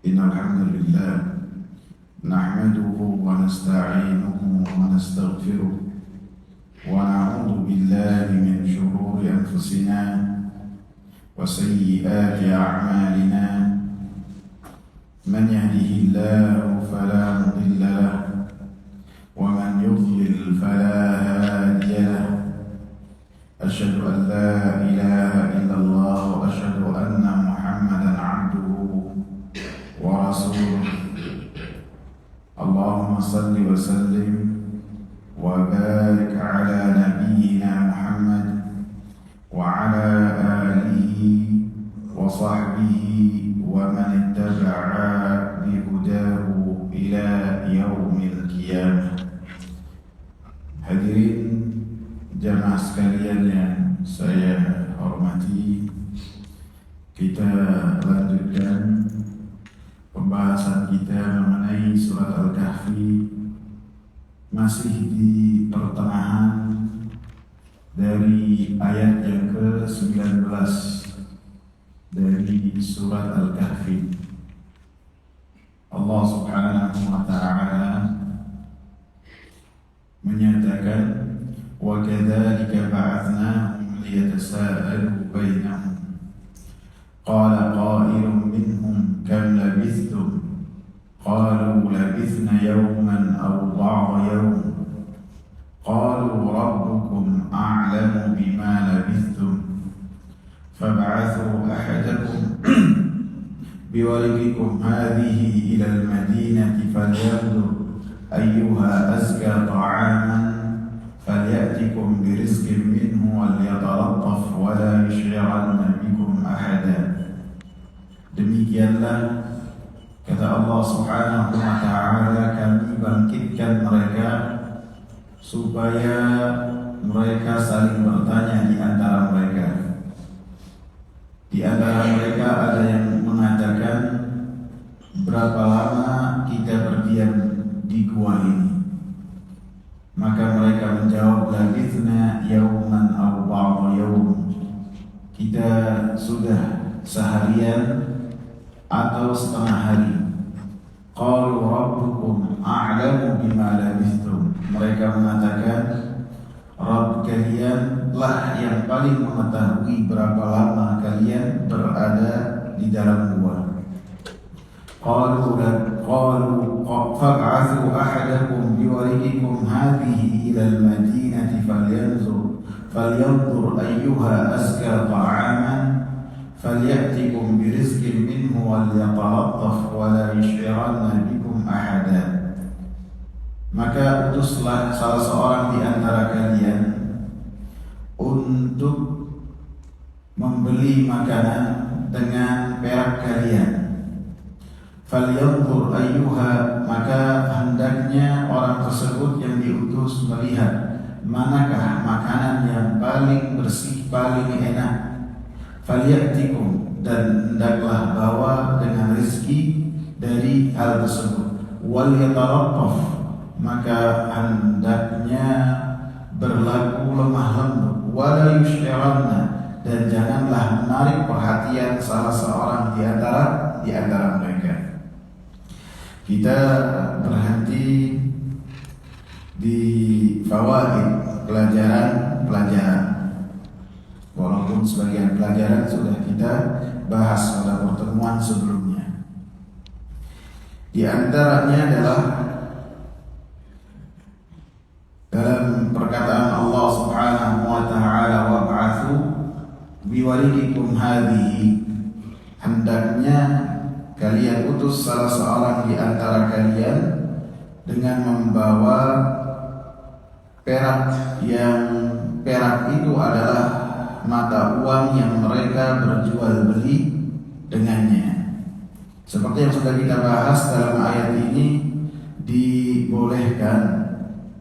إن الحمد لله نحمده ونستعينه ونستغفره ونعوذ بالله من شرور أنفسنا وسيئات أعمالنا من يهده الله فلا مضل له ومن يضلل فلا هادي له أشهد أن لا إله إلا الله وأشهد أن محمدا عبده ورسوله اللهم صل وسلم وبارك على نبينا محمد وعلى آله وصحبه ومن اتبع بهداه إلى يوم القيامة. Hadirin jamaah sekalian yang saya hormati, kita lanjutkan pembahasan kita mengenai surat Al-Kahfi, masih di pertengahan dari ayat yang ke-19 dari surat Al-Kahfi. Allah Subhanahu wa ta'ala menyatakan, wa kadzalika ba'atsnahum liyatasaalu bainahum qala qailun minhum kam labithtum qalu labithna yawman aw ba'da yawm qalu rabbukum a'lamu bima labithtum fab'athu ahadakum biwariqikum hadhihi ila al-madinati falyanzur ayyuha azka ta'aman falyatikum birizqin minhu walyatalattaf wa la yush'iranna bikum ahada. Demikianlah kata Allah Subhanahu wa ta'ala, kami bangkitkan mereka supaya mereka saling bertanya di antara mereka. Di antara mereka ada yang mengatakan, berapa lama kita berdiam di gua ini? Maka mereka menjawab, labithna yawman aw ba'da yawm, kita sudah seharian atau setengah hari. Qalu rabbukum a'lamu bima labithtum, mereka mengatakan, Rabb kalian lah yang paling mengetahui berapa lama kalian berada di dalam gua. Qalu fab'athu ahadakum biwariqikum hadhihi ila al-madinati falyanzur ayyuha azka ta'aman falyatikum birizqin minhu walyatalattaf wa la yush'iranna bikum ahada. Maka utuslah salah seorang di antara kalian untuk membeli makanan dengan perak kalian. Falyanzur ayyuha, maka hendaknya orang tersebut yang diutus melihat manakah makanan yang paling bersih, paling enak. Falyatikum, dan hendaklah bawa dengan rezeki dari hal tersebut. Walyatalattaf, maka hendaknya berlaku lemah lembut. Wala yush'iranna, dan janganlah menarik perhatian salah seorang di antara mereka. Kita berhenti di fawaid, pelajaran. Walaupun sebagian pelajaran sudah kita bahas pada pertemuan sebelumnya. Di antaranya adalah dalam perkataan Allah Subhanahu wa ta'ala, wab'athu biwariqikum hadhihi, hendaknya kalian utus salah seorang di antara kalian dengan membawa perak, yang perak itu adalah mata uang yang mereka berjual beli dengannya. Seperti yang sudah kita bahas dalam ayat ini, dibolehkan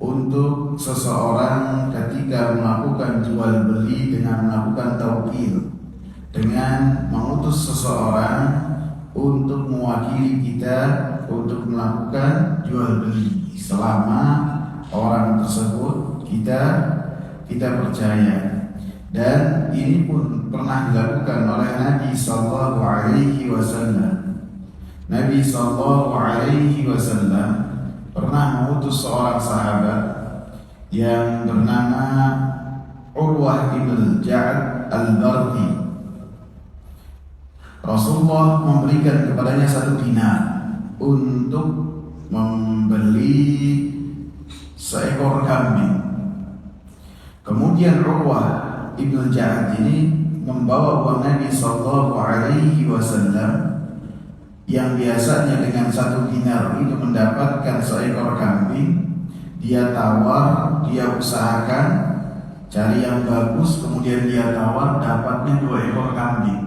untuk seseorang ketika melakukan jual beli dengan melakukan taukil, dengan mengutus seseorang untuk mewakili kita untuk melakukan jual beli, selama orang tersebut kita percaya. Dan ini pun pernah dilakukan oleh Nabi Sallallahu Alaihi Wasallam. Nabi Shallallahu Alaihi Wasallam pernah mengutus seorang sahabat yang bernama Urwah ibn Ja'ad al-Barqi. Rasulullah memberikan kepadanya 1 dinar untuk membeli seekor kambing. Kemudian Urwah ibn Ja'ad ini membawa uang Nabi Sallallahu Alaihi Wasallam yang biasanya dengan 1 dinar itu mendapatkan seekor kambing. Dia tawar, dia usahakan cari yang bagus, kemudian dia tawar dapatnya 2 ekor kambing.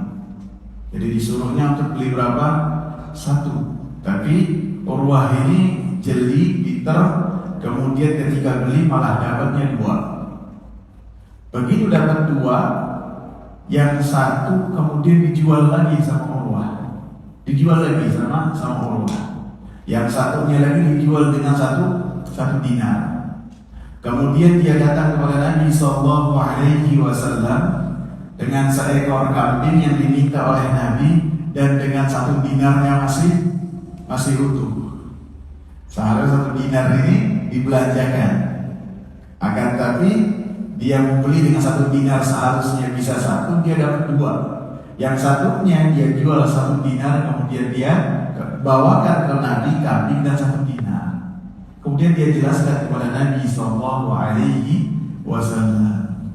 Jadi disuruhnya untuk beli berapa? 1. Tapi Urwah ini jeli, pintar, kemudian ketika beli malah dapatnya 2. Begitu dapat 2, yang 1 kemudian dijual lagi sama Urwah. Dijual lagi sama Urwah. Yang satunya lagi dijual dengan 1 dinar. Kemudian dia datang kepada Nabi Sallallahu Alaihi Wasallam dengan seekor kambing yang diminta oleh Nabi dan dengan 1 dinarnya masih utuh. Seharusnya 1 dinar ini dibelanjakan. Akan tapi dia membeli dengan 1 dinar, seharusnya bisa 1, dia dapat 2. Yang satunya dia jual 1 dinar, kemudian dia bawakan ke Nabi kambing dan 1 dinar. Kemudian dia jelaskan kepada Nabi Sallallahu Alaihi Wasallam.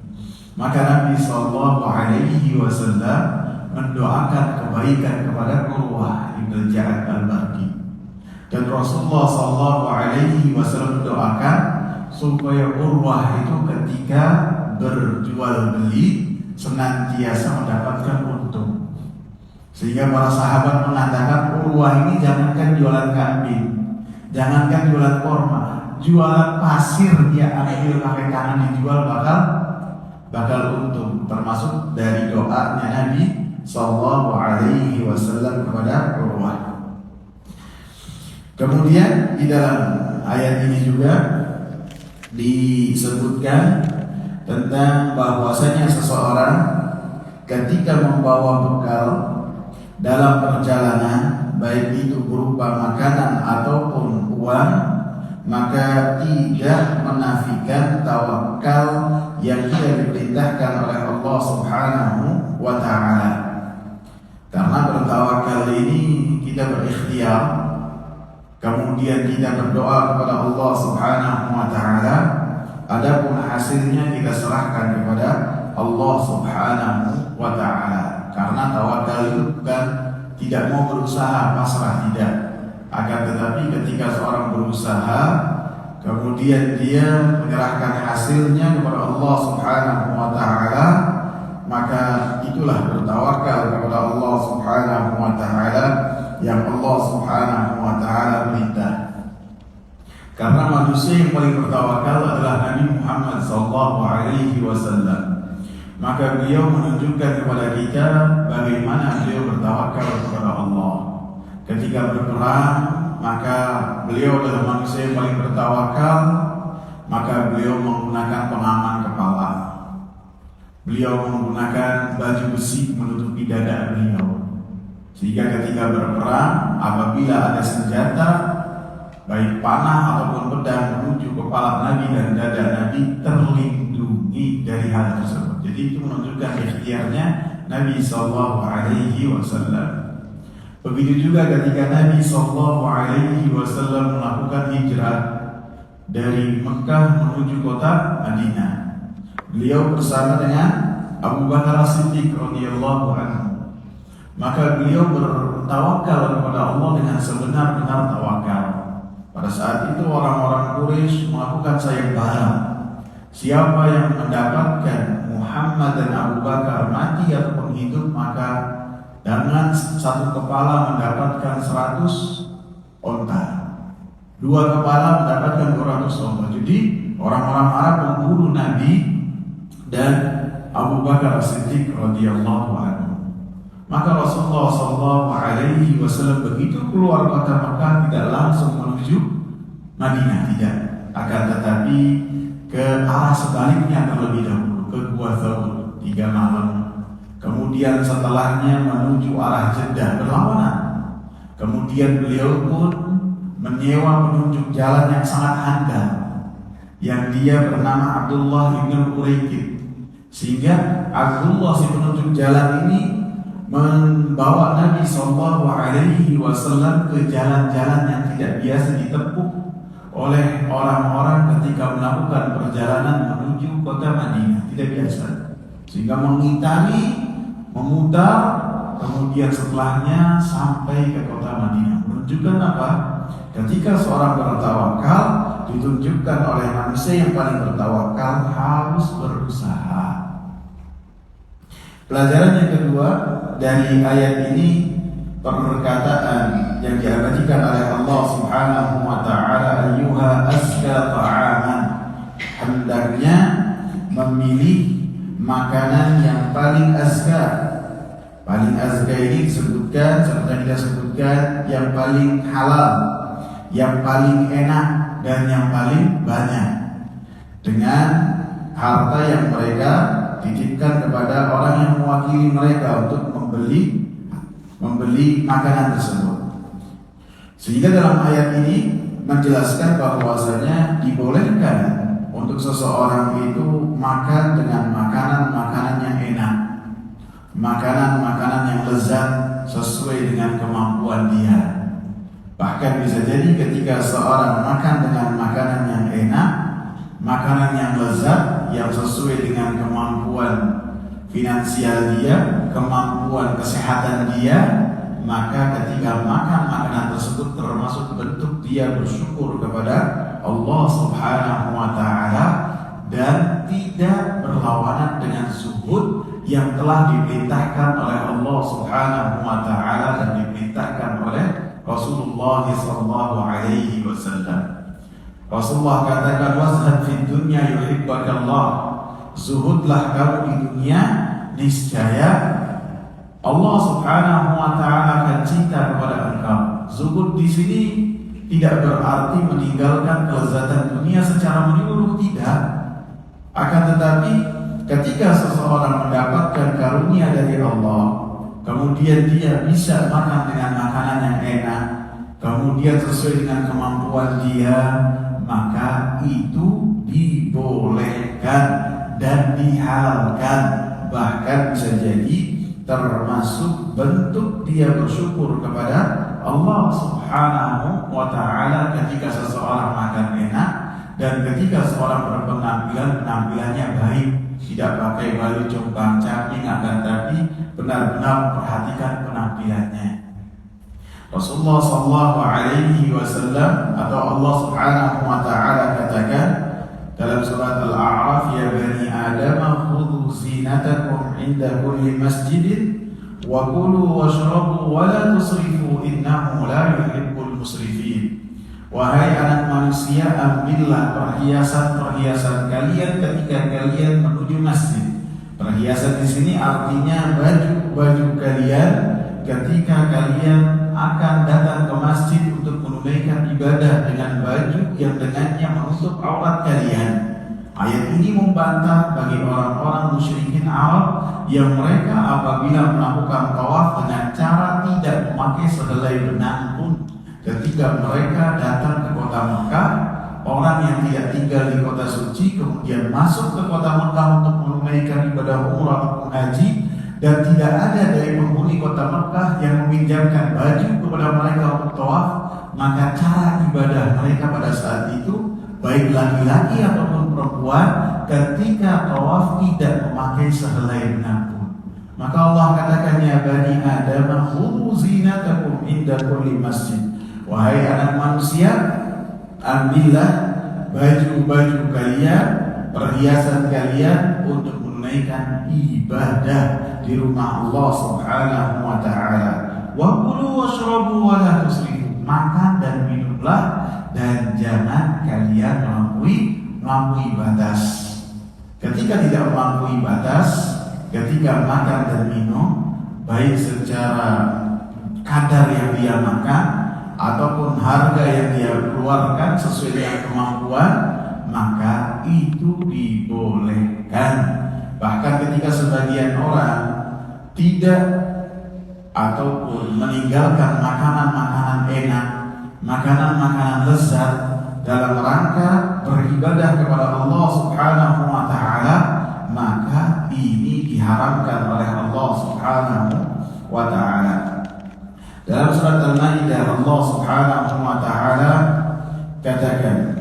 Maka Nabi Sallallahu Alaihi Wasallam mendoakan kebaikan kepada Urwah ibn Ja'ad al-Barqi. Dan Rasulullah Sallallahu Alaihi Wasallam mendoakan supaya Urwah itu ketika berjual beli senantiasa mendapatkan untung. Sehingga para sahabat mengatakan, Urwah ini jangankan jualan kambing, jangankan jualan korma, jualan pasir dia ambil pakai tangan dijual bakal untung. Termasuk dari doanya Nabi Sallallahu Alaihi Wasallam kepada Urwah. Kemudian di dalam ayat ini juga disebutkan tentang bahwasanya seseorang ketika membawa bekal dalam perjalanan, baik itu berupa makanan ataupun uang, maka tidak menafikan tawakal yang dia diperintahkan oleh Allah Subhanahu wa Ta'ala. Karena bertawakal ini kita berikhtiar, kemudian kita berdoa kepada Allah Subhanahu wa Ta'ala. Adapun hasilnya kita serahkan kepada Allah Subhanahu wa Ta'ala. Karena tawakal itu bukan tidak mau berusaha pasrah, tidak. Akan tetapi ketika seorang berusaha, kemudian dia menyerahkan hasilnya kepada Allah Subhanahu wa Ta'ala, maka itulah bertawakal kepada Allah Subhanahu wa Ta'ala yang Allah Subhanahu wa Ta'ala perintah. Karena manusia yang paling bertawakal adalah Nabi Muhammad sallallahu alaihi wasallam. Maka beliau menunjukkan kepada kita bagaimana beliau bertawakal kepada Allah. Ketika berperang, maka beliau adalah manusia yang paling bertawakal. Maka beliau menggunakan pengaman kepala. Beliau menggunakan baju besi menutupi dada beliau. Sehingga ketika berperang, apabila ada senjata, baik panah ataupun pedang menuju kepala Nabi dan dada Nabi, terlindungi dari hal tersebut. Jadi itu menunjukkan ikhtiarnya Nabi Sallallahu Alaihi Wasallam. Begitu juga ketika Nabi Sallallahu Alaihi Wasallam melakukan hijrah dari Mekah menuju kota Madinah, beliau bersama dengan Abu Bakar As-Siddiq radhiyallahu anhu. Maka beliau bertawakal kepada Allah dengan sebenar-benar tawakal. Pada saat itu orang-orang Quraisy melakukan sayembara. Siapa yang mendapatkan Muhammad dan Abu Bakar mati ataupun hidup, maka dengan 1 kepala mendapatkan 100 onta, 2 kepala mendapatkan 200 onta. Jadi orang-orang Arab memburu Nabi dan Abu Bakar As-Siddiq radhiyallahu anhu. Maka Rasulullah sallallahu alaihi wasallam begitu keluar kota Mekah tidak langsung menuju Madinah, tidak. Akan tetapi ke arah sebaliknya terlebih dahulu, ke Gua Thaur 3 malam. Kemudian setelahnya menuju arah Jeddah berlawanan. Kemudian Kemudian beliau pun menyewa penunjuk jalan yang sangat handal, yang dia bernama Abdullah bin Uraiqid. Sehingga Abdullah si penunjuk jalan ini membawa Nabi SAW ke jalan-jalan yang tidak biasa ditempuh oleh orang-orang ketika melakukan perjalanan menuju kota Madinah. Tidak biasa. Sehingga mengitari, memutar, kemudian setelahnya sampai ke kota Madinah. Menunjukkan apa? Ketika seorang bertawakal, ditunjukkan oleh manusia yang paling bertawakal harus berusaha. Pelajaran yang kedua dari ayat ini, perkataan yang diabadikan oleh Allah Subhanahu wa taala, ayyuha azka ta'aman, hendaknya memilih makanan yang paling azka. Paling azka ini disebutkan, seperti kita sebutkan, yang paling halal, yang paling enak, dan yang paling banyak, dengan harta yang mereka titipkan kepada orang yang mewakili mereka untuk membeli makanan tersebut. Sehingga dalam ayat ini menjelaskan bahwasanya dibolehkan untuk seseorang itu makan dengan makanan-makanan yang enak, makanan-makanan yang lezat sesuai dengan kemampuan dia. Bahkan bisa jadi ketika seorang makan dengan makanan yang enak, makanan yang lezat, yang sesuai dengan kemampuan finansial dia, kemampuan kesehatan dia, maka ketika makan makanan tersebut termasuk bentuk dia bersyukur kepada Allah Subhanahu wa taala dan tidak berlawanan dengan zuhud yang telah diperintahkan oleh Allah Subhanahu wa taala dan diperintahkan oleh Rasulullah sallallahu alaihi wasallam. Rasulullah katakan, wazhad fid dunya yuhibbukallah, zuhudlah kamu di dunia, niscaya Allah Subhanahu wa taala akan cinta kepada engkau. Zuhud di sini tidak berarti meninggalkan kelezatan dunia secara menyeluruh, tidak. Akan tetapi ketika seseorang mendapatkan karunia dari Allah, kemudian dia bisa makan dengan makanan yang enak, kemudian sesuai dengan kemampuan dia, maka itu dibolehkan dan dihalalkan. Bahkan bisa jadi termasuk bentuk dia bersyukur kepada Allah Subhanahu wa ta'ala ketika seseorang makan enak dan ketika seorang berpenampilan, penampilannya baik, tidak pakai baju jombang caping, akan tapi benar-benar perhatikan penampilannya. Rasulullah sallallahu alaihi wasallam atau Allah Subhanahu wa taala katakan dalam surat Al-A'raf, ya bani Adam khudhu zinatakum 'inda kulli masjidin wa kulu washrabu wa la tusrifu innahu la yuhibbul musrifin. Wahai anak manusia, ambillah perhiasan-perhiasan kalian ketika kalian menuju masjid. Perhiasan di sini artinya baju-baju kalian ketika kalian akan datang ke masjid untuk menunaikan ibadah dengan baju yang dengannya menutup aurat kalian. Ayat ini membantah bagi orang-orang musyrikin Arab yang mereka apabila melakukan tawaf dengan cara tidak memakai sehelai benang pun. Ketika mereka datang ke kota Mekah, orang yang tidak tinggal di kota suci kemudian masuk ke kota Mekah untuk menunaikan ibadah umrah ataupun haji, dan tidak ada dari penghuni kota Mekah yang meminjamkan baju kepada mereka untuk tawaf, maka cara ibadah mereka pada saat itu, baik laki-laki ataupun perempuan, ketika tawaf tidak memakai sehelai benang pun. Maka Allah katakan, ya bani Adam khudhu zinatakum inda kulli masjid. Wahai anak manusia, ambillah baju-baju kalian, perhiasan kalian untuk menunaikan ibadah di rumah Allah Subhanahu wa taala. Wa kulu washrabu wa la tusrifu. Makan dan minumlah dan jangan kalian melampaui batas. Ketika tidak melampaui batas, ketika makan dan minum, baik secara kadar yang dia makan ataupun harga yang dia keluarkan sesuai dengan kemampuan, maka itu dibolehkan. Bahkan ketika sebagian orang tidak ataupun meninggalkan makanan-makanan enak, makanan-makanan lezat dalam rangka beribadah kepada Allah Subhanahu wa taala, maka ini diharamkan oleh Allah Subhanahu wa taala. Dalam surat Al-Maidah Allah Subhanahu wa taala katakan,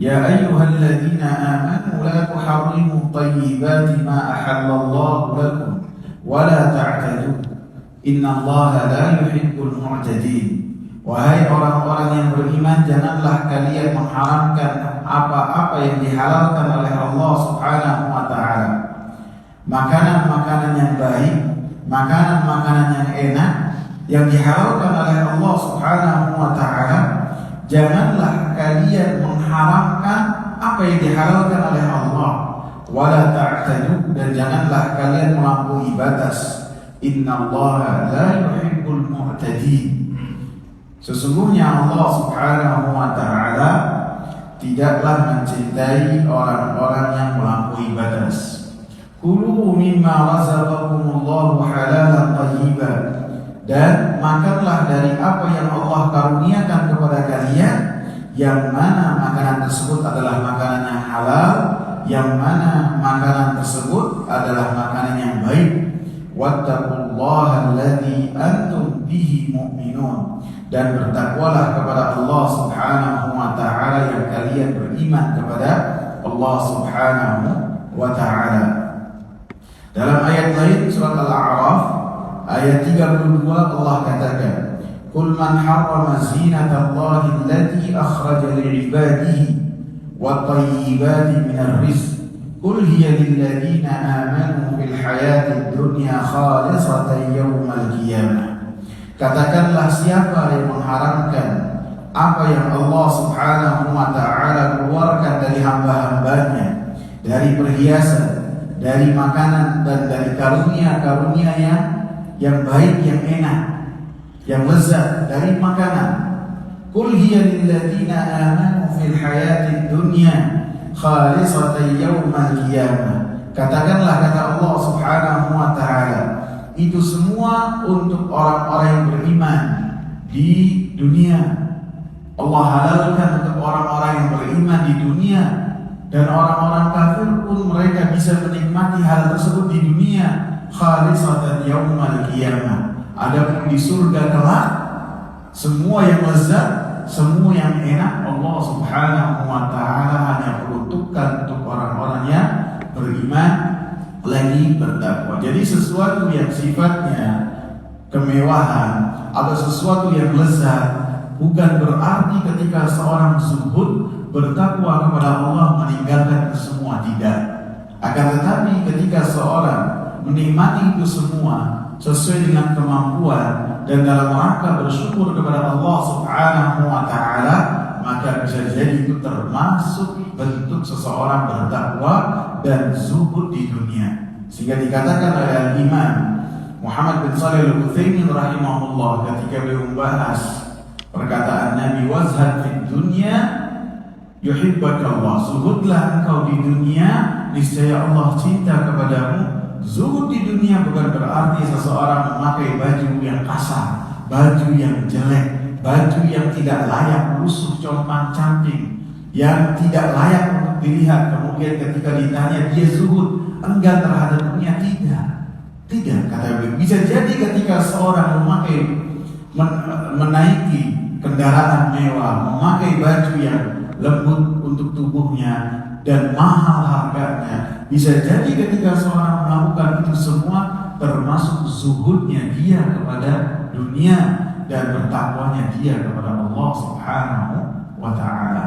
Ya ayyuhalladzina amanu la tuharrimu thayyibati ma ahallallahu lakum wa la ta'tadu innallaha la yuhibbul mu'tadin. Wahai orang-orang yang beriman, janganlah kalian mengharamkan apa-apa yang dihalalkan oleh Allah Subhanahu wa taala. Makanan-makanan yang baik, makanan-makanan yang enak yang dihalalkan oleh Allah Subhanahu wa taala, janganlah kalian mengharamkan apa yang dihalalkan oleh Allah. Wala ta'tadu, dan janganlah kalian melampaui batas. Innallaha la yuhibbul mu'tadin. Sesungguhnya Allah Subhanahu wa taala tidaklah mencintai orang-orang yang melampaui batas. Kulu mimma razaqakumullahu halalan thayyiban, dan makanlah dari apa yang Allah karuniakan kepada kalian, yang mana makanan tersebut adalah makanan yang halal, yang mana makanan tersebut adalah makanan yang baik. Wattaqullaha alladzi antum bihi mu'minun, dan bertakwalah kepada Allah Subhanahu wa taala yang kalian beriman kepada Allah Subhanahu wa taala. Dalam ayat lain surat Al-A'raf ayat 32 Allah katakan, Qul man harrama zinatallahi allati akhraja li'ibadihi wat-thayyibati minar rizq qul hiya lilladzina amanu fil hayatid dunya khalisatan yaumal qiyamah. Katakanlah, siapa yang mengharamkan apa yang Allah Subhanahu wa taala keluarkan dari hamba-hambanya, dari perhiasan, dari makanan, dan dari karunia-karunia yang baik, yang enak, yang lezat dari makanan. Qul hiya lilladzina amanu fil hayatid dunya khalisatan yaumal qiyamah. Katakanlah, kata Allah Subhanahu wa taala, itu semua untuk orang-orang yang beriman di dunia. Allah halalkan untuk orang-orang yang beriman di dunia, dan orang-orang kafir pun mereka bisa menikmati hal tersebut di dunia. Khalisatan yaumal qiyamah. Adapun di surga kelak, semua yang lezat, semua yang enak, Allah Subhanahu wa taala hanya peruntukkan untuk orang-orang yang beriman lagi bertakwa. Jadi sesuatu yang sifatnya kemewahan atau sesuatu yang lezat bukan berarti ketika seorang zuhud bertakwa kepada Allah meninggalkan semua, tidak. Akan tetapi ketika seorang menikmati itu semua sesuai dengan kemampuan dan dalam rangka bersyukur kepada Allah Subhanahu wa taala, maka bisa jadi itu termasuk bentuk seseorang bertakwa dan zuhud di dunia. Sehingga dikatakan oleh Imam Muhammad bin Shalih Al-Utsaimin rahimahullah ketika beliau membahas perkataan Nabi, wazhad fid dunya yuhibbukallah, zuhudlah engkau di dunia, niscaya Allah cinta kepadamu. Zuhud di dunia bukan berarti seseorang memakai baju yang kasar, baju yang jelek, baju yang tidak layak, lusuh, compang-camping, yang tidak layak untuk dilihat. Kemudian ketika ditanya dia zuhud, enggan terhadap dunia, tidak, kata beliau. Bisa jadi ketika seorang menaiki kendaraan mewah, memakai baju yang lembut untuk tubuhnya dan mahal harganya, bisa jadi ketika seorang melakukan itu semua termasuk zuhudnya dia kepada dunia dan bertakwanya dia kepada Allah Subhanahu wa taala.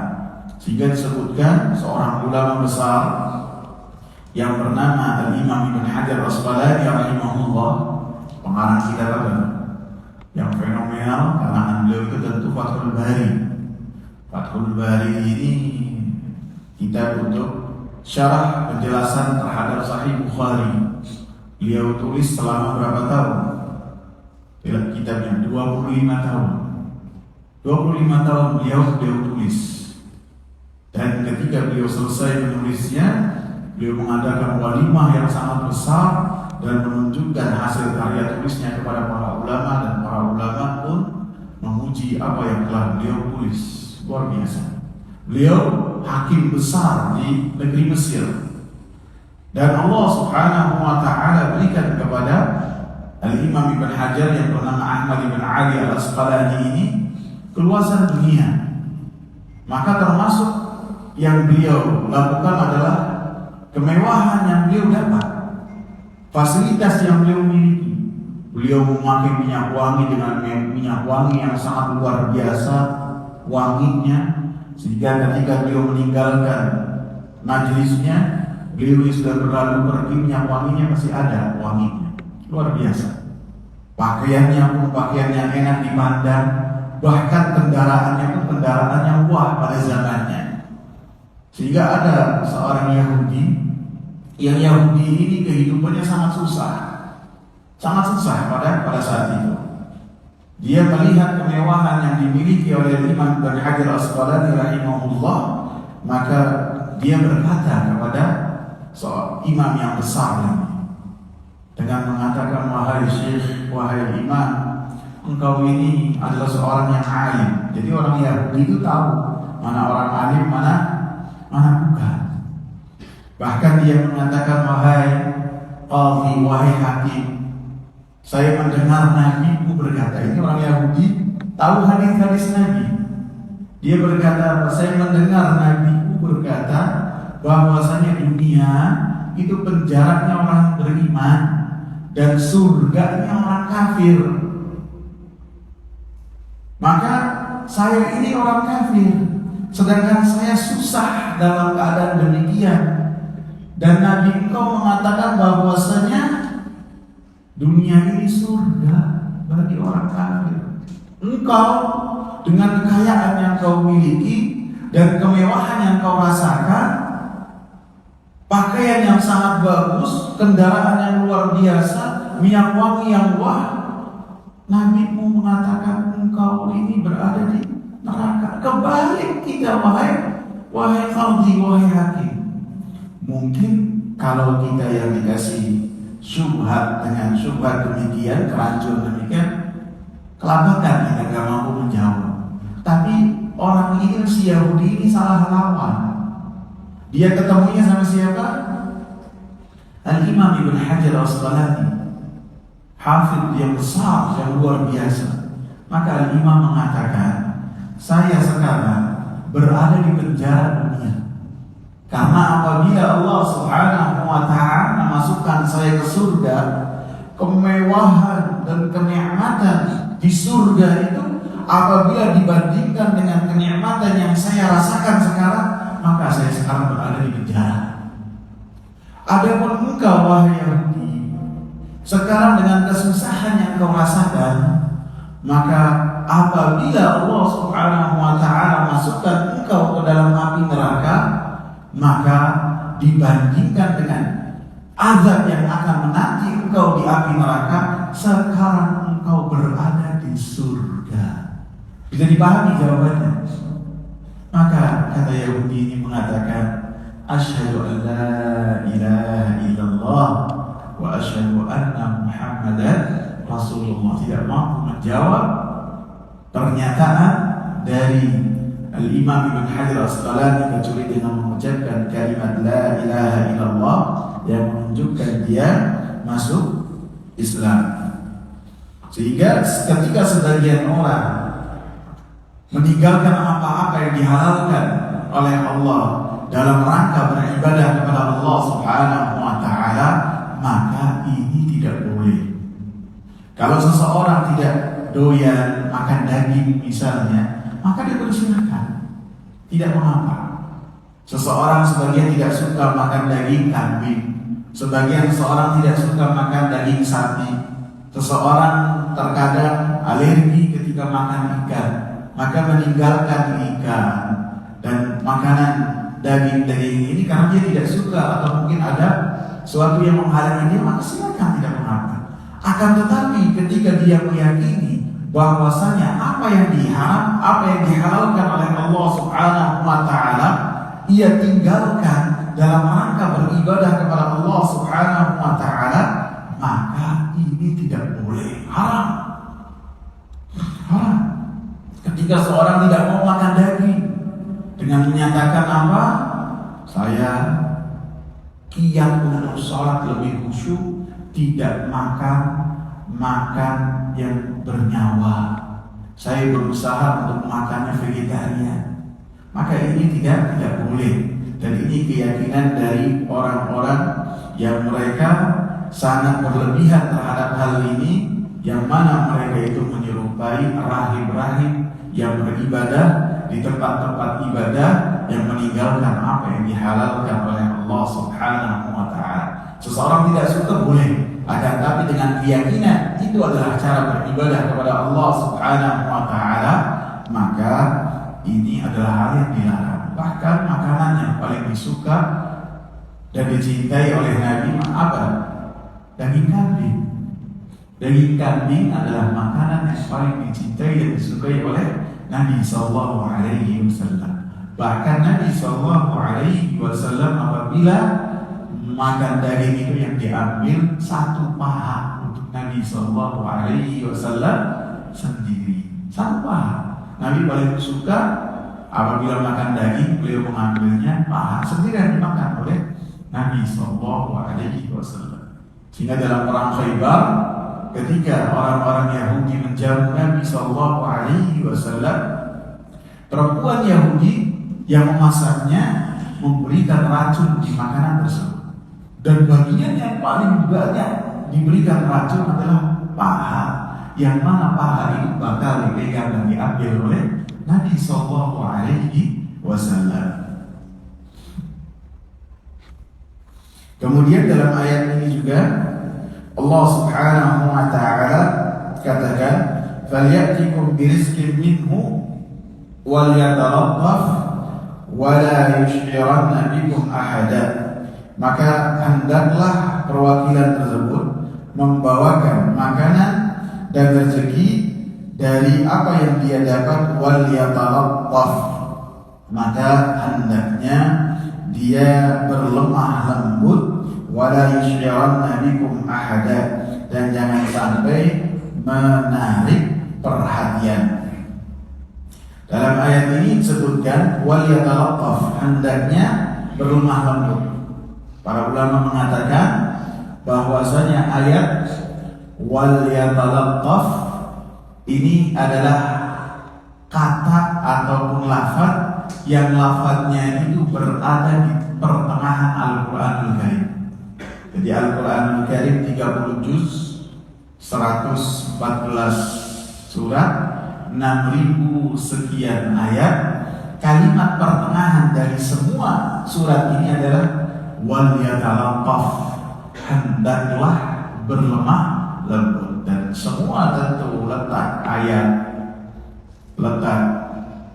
Sehingga disebutkan seorang ulama besar yang bernama Al-Imam Ibn Hajar Al-Asqalani rahimahullah, pengarang kitab apa? Yang fenomenal karangan beliau itu tentu Fathul Bari. Fathul Bari ini kitab untuk syarah penjelasan terhadap Sahih Bukhari. Beliau tulis selama berapa tahun? Kitabnya 25 tahun. 25 tahun beliau tulis. Dan ketika beliau selesai menulisnya, beliau mengadakan walimah yang sangat besar dan menunjukkan hasil karya tulisnya kepada para ulama, dan para ulama pun memuji apa yang telah beliau tulis. Luar biasa. Beliau hakim besar di negeri Mesir, dan Allah Subhanahu wa ta'ala berikan kepada Al-Imam Ibn Hajar yang bernama Ahmad Ibn Ali Al-Asqalani ini keluasan dunia. Maka termasuk yang beliau lakukan adalah kemewahan yang beliau dapat, fasilitas yang beliau miliki. Beliau memakai minyak wangi dengan minyak wangi yang sangat luar biasa wanginya, sehingga ketika beliau meninggalkan majelisnya, beliau sudah berlalu pergi, minyak wanginya masih ada wanginya. Luar biasa. Pakaiannya pun pakaian yang enak dipandang, bahkan kendaraannya pun kendaraan yang wah pada zamannya. Sehingga ada seorang Yahudi, yang Yahudi ini kehidupannya sangat susah pada saat itu. Dia melihat kemewahan yang dimiliki oleh Imam Ibn Hajar Al-Asqalani rahimahullah, maka dia berkata kepada seorang imam yang besar ini dengan mengatakan, wahai syekh, wahai imam, engkau ini adalah seorang yang alim. Jadi orang Yahudi itu tahu mana orang alim, mana bukan. Bahkan dia mengatakan, wahai qadhi, wahai hakim, saya mendengar Nabi-Mu berkata. Ini orang Yahudi tahu hadis-hadis Nabi. Dia berkata, saya mendengar Nabi-Mu berkata bahwasanya dunia itu penjaranya orang beriman dan surganya orang kafir. Maka saya ini orang kafir, sedangkan saya susah dalam keadaan demikian. Dan Nabi engkau mengatakan bahwasanya dunia ini surga bagi orang kafir. Engkau dengan kekayaan yang kau miliki dan kemewahan yang kau rasakan, pakaian yang sangat bagus, kendaraan yang luar biasa, minyak wangi yang wah, Nabi-Mu mengatakan engkau ini berada di neraka. Kebalik kita, wahai qadhi, wahai hakim. Mungkin kalau kita yang dikasih syubhat dengan syubhat demikian, kerancun demikian, kelabakan kita gak mampu menjawab. Tapi orang ini, si Yahudi ini salah lawan. Dia ketemunya sama siapa? Al-Imam Ibn Hajar Al-Asqalani, hafidh yang besar, yang luar biasa. Maka Al-Imam mengatakan, saya sekarang berada di penjara dunia, karena apabila Allah Subhanahu wa ta'ala memasukkan saya ke surga, kemewahan dan kenikmatan di surga itu apabila dibandingkan dengan kenikmatan yang saya rasakan sekarang, maka saya sekarang berada di penjara. Adapun engkau, wahai Yahudi, sekarang dengan kesusahan yang kau rasakan, maka apabila Allah Subhanahu wa ta'ala masukkan engkau ke dalam api neraka, maka dibandingkan dengan azab yang akan menanti engkau di api neraka, sekarang engkau berada di surga. Bisa dipahami jawabannya? Maka kata Yahudi ini mengatakan, asyhadu an la ilaha illallah wa asyhadu anna Muhammadan Rasulullah. Tidak mampu menjawab pernyataan dari Al-Imam Ibn Hajar Al-Asqalani kecuali dengan mengucapkan kalimat la ilaha illallah yang menunjukkan dia masuk Islam. Sehingga ketika sebagian orang meninggalkan apa-apa yang dihalalkan oleh Allah dalam rangka beribadah kepada Allah Subhanahu wa ta'ala, maka ini tidak boleh. Kalau seseorang tidak doyan makan daging misalnya, maka dia bersilakan, tidak mengapa. Seseorang sebagian tidak suka makan daging kambing, seseorang tidak suka makan daging sapi, seseorang terkadang alergi ketika makan ikan, maka meninggalkan ikan dan makanan daging-daging ini karena dia tidak suka atau mungkin ada sesuatu yang menghalangi dia, maka silakan, tidak mengapa. Akan tetapi ketika dia meyakini bahwasanya apa yang dihalalkan oleh Allah Subhanahu wa ta'ala, ia tinggalkan dalam rangka beribadah kepada Allah Subhanahu wa ta'ala, Ketika seorang tidak mau makan daging dengan menyatakan apa? Saya kiat untuk sholat lebih khusyuk, tidak makan yang bernyawa. Saya berusaha untuk makannya vegetarian. Maka ini tidak boleh. Dan ini keyakinan dari orang-orang yang mereka sangat berlebihan terhadap hal ini, yang mana mereka itu menyerupai rahib-rahib yang beribadah di tempat-tempat ibadah, yang meninggalkan apa yang dihalalkan oleh Allah Subhanahu wa Ta'ala. Seseorang tidak suka boleh, akan tapi dengan keyakinan itu adalah cara beribadah kepada Allah Subhanahu wa Ta'ala, maka ini adalah hal yang dilarang. Bahkan makanan yang paling disuka dan dicintai oleh Nabi apa? Daging kambing. Daging kambing adalah makanan yang paling dicintai dan disukai oleh Nabi Sallallahu Alaihi Wasallam. Bahkan Nabi Sallallahu Alaihi Wasallam apabila makan daging itu yang diambil satu paha untuk Nabi Sallallahu Alaihi Wasallam sendiri. Satu paha. Nabi paling suka apabila makan daging, beliau mengambilnya paha sendiri yang dimakan oleh Nabi Sallallahu Alaihi Wasallam. Sehingga dalam perang Khaybar, ketika orang-orang Yahudi menjamu Nabi Sallallahu Alaihi Wasallam, perempuan Yahudi yang memasaknya memberikan racun di makanan tersebut. Dan bagian yang paling banyak diberikan racun adalah paha, yang mana paha itu bakal dipegang dan diambil oleh Nabi Sallallahu Alaihi Wasallam. Kemudian dalam ayat ini juga Allah Subhanahu wa Ta'ala katakan, "Falyatikum birizqin minhu wal yatalattaf wa la yush'iranna bikum ahada." Maka hendaklah perwakilan tersebut membawakan makanan dan rezeki dari apa yang dia dapat, wal yatalattaf, maka hendaknya dia berlemah lembut, wala yush'iranna bikum ahada, dan jangan sampai menarik perhatian. Dalam ayat ini disebutkan wal yatalattaf, hendaknya berlemah lembut. Para ulama mengatakan bahwasanya ayat wal yatalattaf ini adalah kata ataupun lafaz yang lafaznya itu berada di pertengahan Al-Quranul Karim. Jadi Al-Quranul Karim 30 juz, 114 surat, 6.000 sekian ayat. Kalimat pertengahan dari semua surat ini adalah wal yatalattaf, hendaklah berlemah lembut. Dan semua tentu letak ayat, letak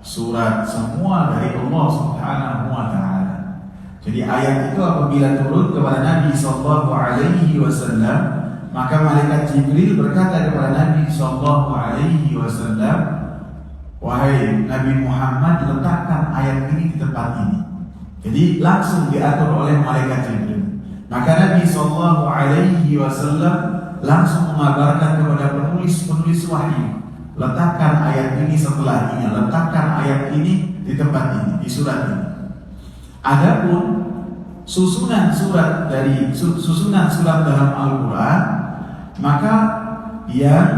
surat, semua dari Allah Subhanahu wa Ta'ala. Jadi ayat itu apabila turun kepada Nabi Sallallahu Alaihi Wasallam, maka malaikat Jibril berkata kepada Nabi Sallallahu Alaihi Wasallam, "Wahai Nabi Muhammad, letakkan ayat ini di tempat ini." Jadi langsung diatur oleh malaikat Jibril. Maka Nabi Sallallahu Alaihi Wasallam langsung mengabarkan kepada penulis wahyu, letakkan ayat ini setelah ini, letakkan ayat ini di tempat ini, di surat ini. Adapun susunan surat dalam Al-Quran, maka yang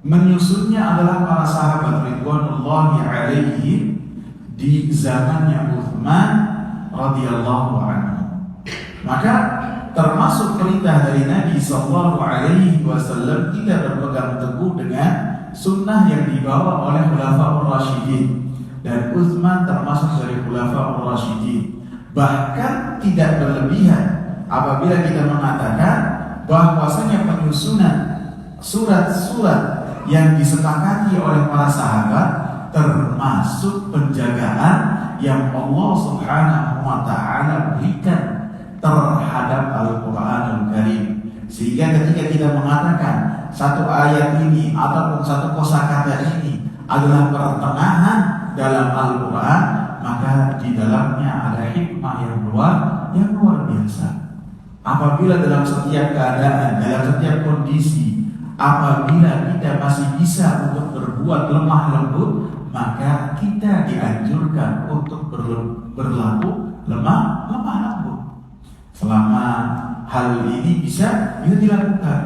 menyusunnya adalah para sahabat ridwanullahi alaihim di zamannya Utsman radhiyallahu anhu. Maka termasuk perintah dari Nabi Sallallahu Alaihi Wasallam tidak berpegang teguh dengan sunnah yang dibawa oleh Khulafaur Rasyidin, dan Utsman termasuk dari Khulafaur Rasyidin. Bahkan tidak berlebihan apabila kita mengatakan bahwasanya penyusunan surat-surat yang disepakati oleh para sahabat termasuk penjagaan yang Allah Subhanahu wa Ta'ala berikan terhadap Al-Quranul Karim. Sehingga ketika kita mengatakan satu ayat ini ataupun satu kosakata ini adalah pertengahan dalam Al-Quran, maka di dalamnya ada hikmah yang luar biasa. Apabila dalam setiap keadaan, dalam setiap kondisi apabila kita masih bisa untuk berbuat lemah lembut, maka kita dianjurkan untuk berlaku lemah lembut. Selama hal ini bisa dilakukan.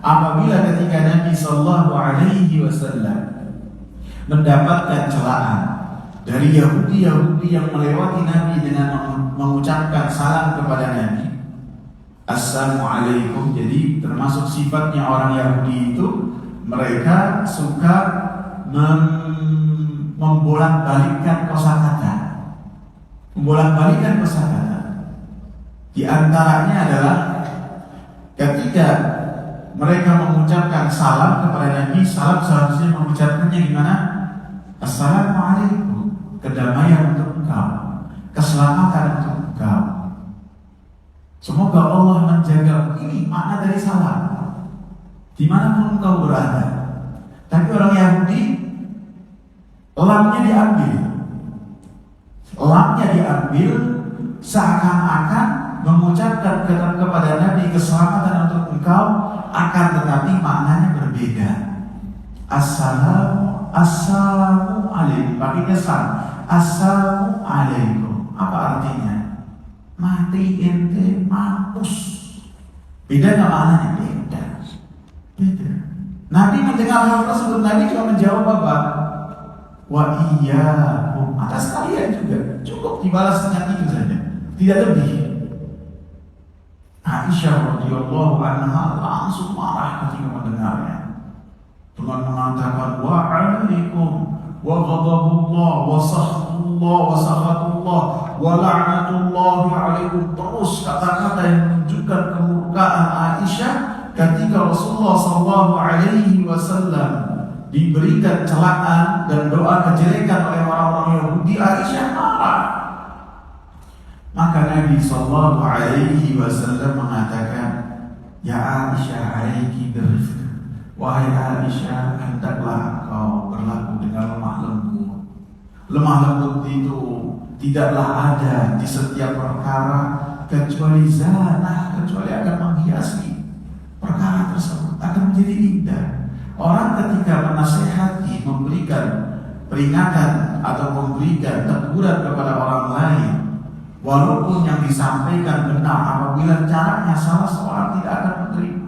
Apabila ketika Nabi Sallallahu Alaihi Wasallam mendapatkan celaan dari Yahudi yang melewati Nabi dengan mengucapkan salam kepada Nabi, Assalamualaikum. Jadi termasuk sifatnya orang Yahudi itu, mereka suka membolak-balikkan kosakata. Di antaranya adalah ketika mereka mengucapkan salam kepada Nabi, salam seharusnya mengucapkannya gimana? Assalamualaikum, kedamaian untuk engkau, keselamatan untuk engkau. Semoga Allah menjaga. Ini makna dari salam dimanapun engkau berada. Tapi orang Yahudi, lamnya diambil seakan-akan mengucapkan kepada Nabi keselamatan untuk engkau, akan tetapi maknanya berbeda. Assalamualaikum, pakai kesan. Assalamualaikum, apa artinya? Mati ente, mampus. Beda nggak maknanya? Beda. Nabi mendengar hal tersebut, Nabi cuma menjawab apa? Wa iyyakum, atas kalian juga. Cukup dibalas dengan itu saja, tidak lebih. Aisyah radhiyallahu anha langsung marah ketika mendengarnya, dengan mengatakan wa alaikum wa ghadabullah wa sakhatullah wa sakhatullah wa la'natullahi alaikum. Terus kata-kata yang menunjukkan kemurkaan Aisyah ketika Rasulullah sallallahu alaihi wasallam diberikan celaan dan doa kejelekan oleh orang-orang Yahudi. Aisyah marah. Maka Nabi sallallahu alaihi wasallam mengatakan, ya Aisyah, alaiki birifq. Wahai Aisyah, hendaklah engkau berlaku dengan lemah lembut. Lemah lembut itu tidaklah ada di setiap perkara kecuali zanah, kecuali akan menghiasi perkara tersebut, akan menjadi indah. Orang ketika menasihati, memberikan peringatan atau memberikan teguran kepada orang lain, walaupun yang disampaikan benar, apabila caranya salah, seorang tidak akan menerima.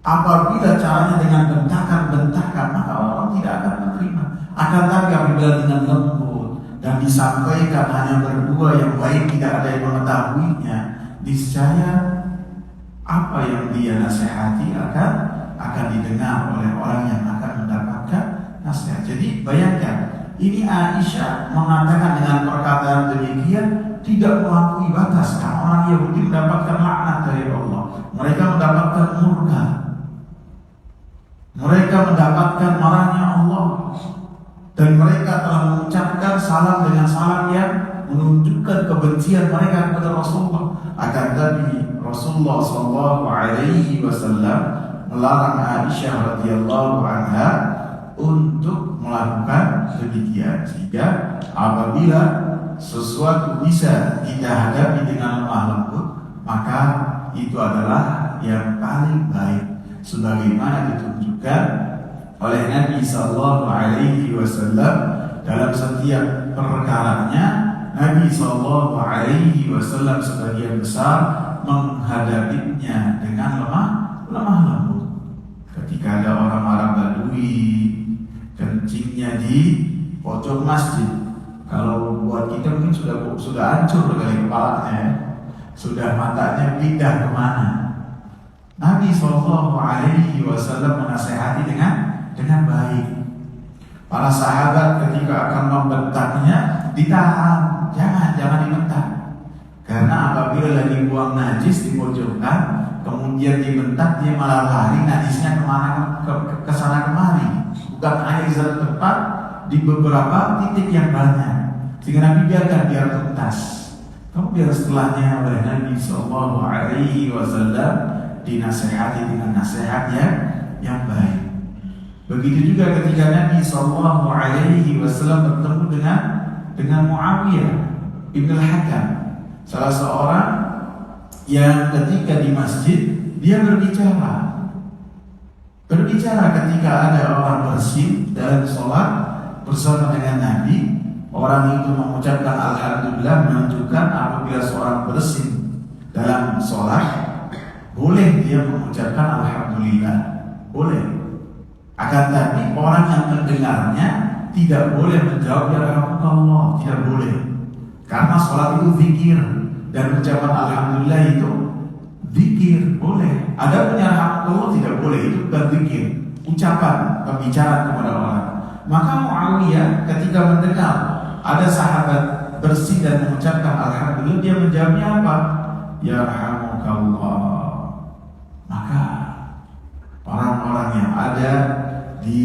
Apabila caranya dengan bentakan-bentakan, maka orang tidak akan menerima. Akan tetapi apabila dengan lembut dan disampaikan hanya berdua yang baik, tidak ada yang mengetahuinya, niscaya apa yang dia nasihati akan didengar oleh orang yang akan mendapatkan nasihat. Jadi bayangkan, ini Aisyah mengatakan dengan perkataan demikian tidak melampaui batas. Karena orang Yahudi mendapatkan laknat dari Allah, mereka mendapatkan murka, mereka mendapatkan marahnya Allah, dan mereka telah mengucapkan salam dengan salam yang menunjukkan kebencian mereka kepada Rasulullah. Akan tetapi Rasulullah sallallahu alaihi wasallam melarang Aisyah radhiyallahu anha untuk melakukan demikian. Sehingga apabila sesuatu bisa kita hadapi dengan lemah lembut, maka itu adalah yang paling baik, sebagaimana ditunjukkan oleh Nabi sallallahu alaihi wasallam dalam setiap perkaranya. Nabi sallallahu alaihi wasallam sebagian besar menghadapinya dengan lemah lembut. Ketika ada orang Arab Badui kencingnya di pojok masjid, kalau buat kita mungkin sudah hancur kali kepalanya, sudah matanya pindah kemana. Nabi sallallahu alaihi wasallam menasihati dengan baik. Para sahabat ketika akan membentaknya ditahan, jangan dibentak. Karena apabila lagi buang najis di pojokan, kemudian dibentak, dia malah lari, najisnya kemana, ke sana kemari. Bukan hanya di satu tempat, di beberapa titik yang banyak. Sehingga Nabi biarkan biar tuntas. Kemudian setelahnya oleh Nabi sallallahu alaihi wasallam dinasihati dengan nasihat yang baik. Begitu juga ketika Nabi sallallahu alaihi wasallam bertemu dengan Muawiyah bin al-Hakam, salah seorang yang ketika di masjid dia berbicara berbicara ketika ada orang bersin dalam sholat bersama dengan Nabi. Orang itu mengucapkan alhamdulillah, menunjukkan apabila seorang bersin dalam sholat boleh dia mengucapkan alhamdulillah, boleh. Akan tapi orang yang mendengarnya tidak boleh menjawab ya rahmatullah, tidak boleh. Karena sholat itu zikir dan ucapan alhamdulillah itu zikir, boleh. Ada punya rahmatullah tidak boleh, itu bukan zikir, ucapan pembicaraan kepada orang. Maka Muawiyah ketika mendengar ada sahabat bersih dan mengucapkan alhamdulillah, dia menjawabnya apa? Ya rahmatullah. Maka orang-orang yang ada di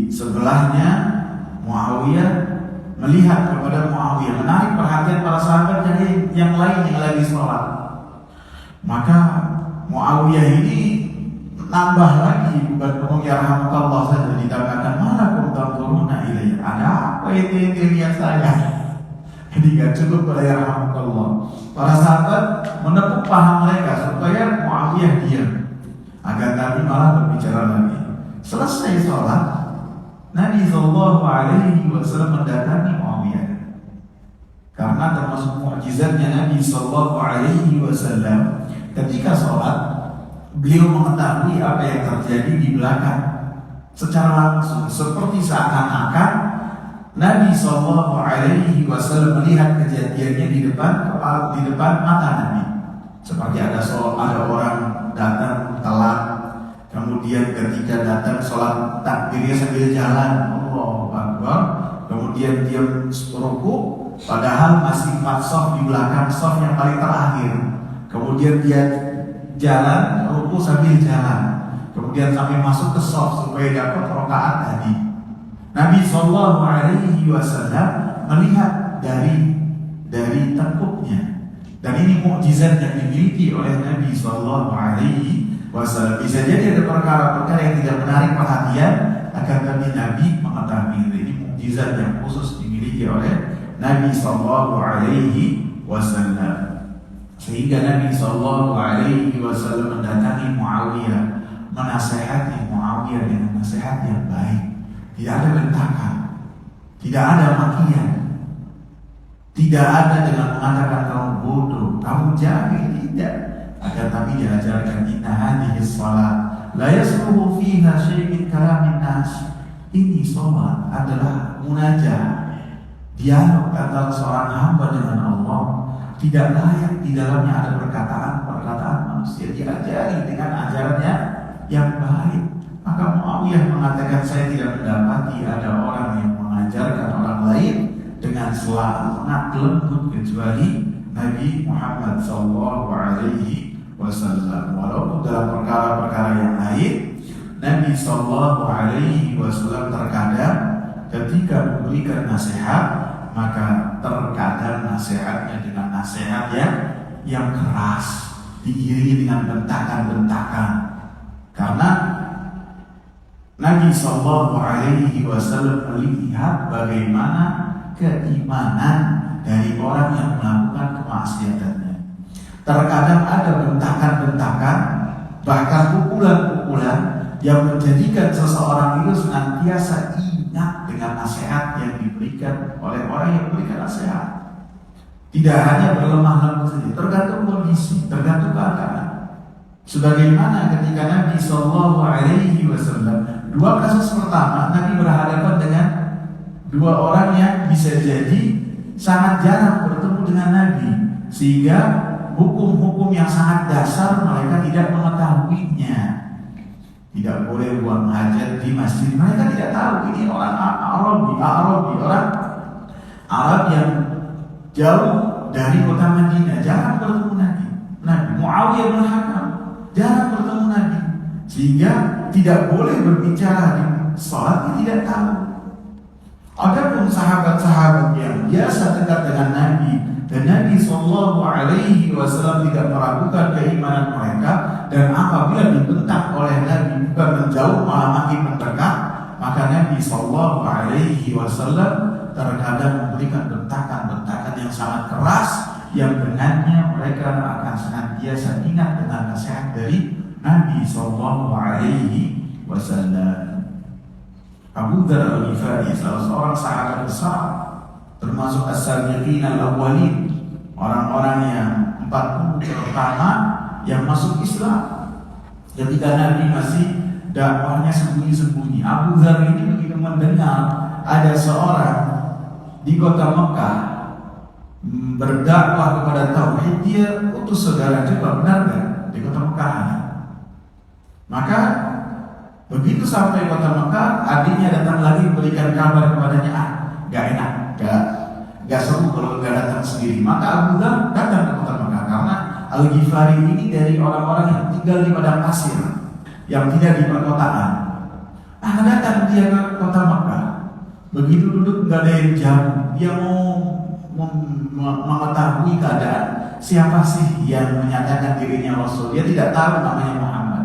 sebelahnya Muawiyah melihat kepada Muawiyah, menarik perhatian para sahabat yang lain yang lagi sholat. Maka Muawiyah ini nambah lagi, bukan ngomong ya rahmatullah saja, ditambahkan malakum tanzuruna ilayya, ada apa itu lihat saya. Jadi gak cukup pada ya rahmatullah. Para sahabat menepuk paha mereka supaya Muawiyah diam, agar Nabi malah berbicara lagi. Selesai sholat, Nabi SAW mendatangi Muawiyah. Karena termasuk mukjizatnya Nabi SAW, ketika sholat beliau mengetahui apa yang terjadi di belakang secara langsung, seperti seakan-akan Nabi SAW melihat kejadiannya di depan mata Nabi. Seperti ada orang datang telat, kemudian ketika datang sholat takbirnya sambil jalan, Allahu Akbar, kemudian dia ruku, padahal masih 4 shaf di belakang shaf yang paling terakhir. Kemudian dia jalan, ruku sambil jalan, kemudian sampai masuk ke shaf supaya dapat rakaat tadi. Nabi SAW melihat dari tengkuknya, dan ini mukjizat yang dimiliki oleh Nabi SAW. Bisa jadi ada perkara-perkara yang tidak menarik perhatian, akan tapi Nabi mengetahui. Ini mukjizat yang khusus dimiliki oleh Nabi SAW. Sehingga Nabi SAW mendatangi Muawiyah, menasihati Muawiyah dengan nasihat yang baik. Tidak ada bentakan, tidak ada makian, tidak ada dengan mengatakan kamu bodoh, kamu jahil, tidak. Akan tapi diajarkan inna hadhihi shalat la yasluhu fiha syai'un kalamin nas. Ini salat adalah munajat, dialog antara seorang hamba dengan Allah. Tidak layak di dalamnya ada perkataan manusia. Diajari dengan ajarannya yang baik. Maka Muawiyah mengatakan, saya tidak mendapati ada orang yang mengajarkan orang lain dengan sangat lembut kecuali Nabi Muhammad SAW. Walaupun dalam perkara-perkara yang lain, Nabi SAW terkadang ketika memberikan nasihat, maka terkadang nasihatnya dengan nasihat yang keras, diiringi dengan bentakan-bentakan. Karena Nabi SAW melihat bagaimana keimanan dari orang yang melakukan kemaksiatannya. Terkadang ada bentakan-bentakan, bahkan pukulan-pukulan yang menjadikan seseorang itu senantiasa ingat dengan nasihat yang diberikan oleh orang yang memberikan nasihat. Tidak hanya berlemah lembut saja, tergantung kondisi, tergantung keadaan. Sebagaimana ketika Nabi SAW, 2 kasus pertama Nabi berhadapan dengan 2 orang yang bisa jadi sangat jarang bertemu dengan Nabi, sehingga hukum-hukum yang sangat dasar mereka tidak mengetahuinya. Tidak boleh buang hajat di masjid, mereka tidak tahu. Ini orang Arabi, orang Arab yang jauh dari kota Madinah, jarang bertemu Nabi. Muawiyah bin Hakam jarang bertemu Nabi, sehingga tidak boleh berbicara di sholat, dia tidak tahu. Adapun sahabat-sahabat yang biasa dekat dengan Nabi, dan Nabi SAW tidak meragukan keimanan mereka, dan apabila dibentak oleh Nabi bukan menjauh malah makin mendekat, maka Nabi SAW terkadang memberikan bentakan-bentakan yang sangat keras, yang dengannya mereka akan senantiasa ingat dengan nasihat dari Nabi SAW. wasallam. Abu Dzar Al-Ghifari, salah seorang sahabat besar, termasuk as-sabiqin al-awwalin, orang-orang yang 40 pertama yang masuk Islam ketika Nabi masih dakwahnya sembunyi-sembunyi. Abu Dzar ini begitu mendengar ada seorang di kota Mekah berdakwah kepada tauhid, dia utus saudara, coba benar nggak di kota Mekah ada. Maka begitu sampai kota Mekah, adiknya datang lagi memberikan kabar kepadanya, gak enak, gak seru kalau gak datang sendiri. Maka Abu Dzar datang ke kota Mekah karena Al-Ghifari ini dari orang-orang yang tinggal di padang pasir, yang tidak di perkotaan. Datang dia ke kota Mekah. Begitu duduk gak ada yang jamu, dia mau mengetahui keadaan siapa sih yang menyatakan dirinya Rasul. Dia tidak tahu namanya Muhammad.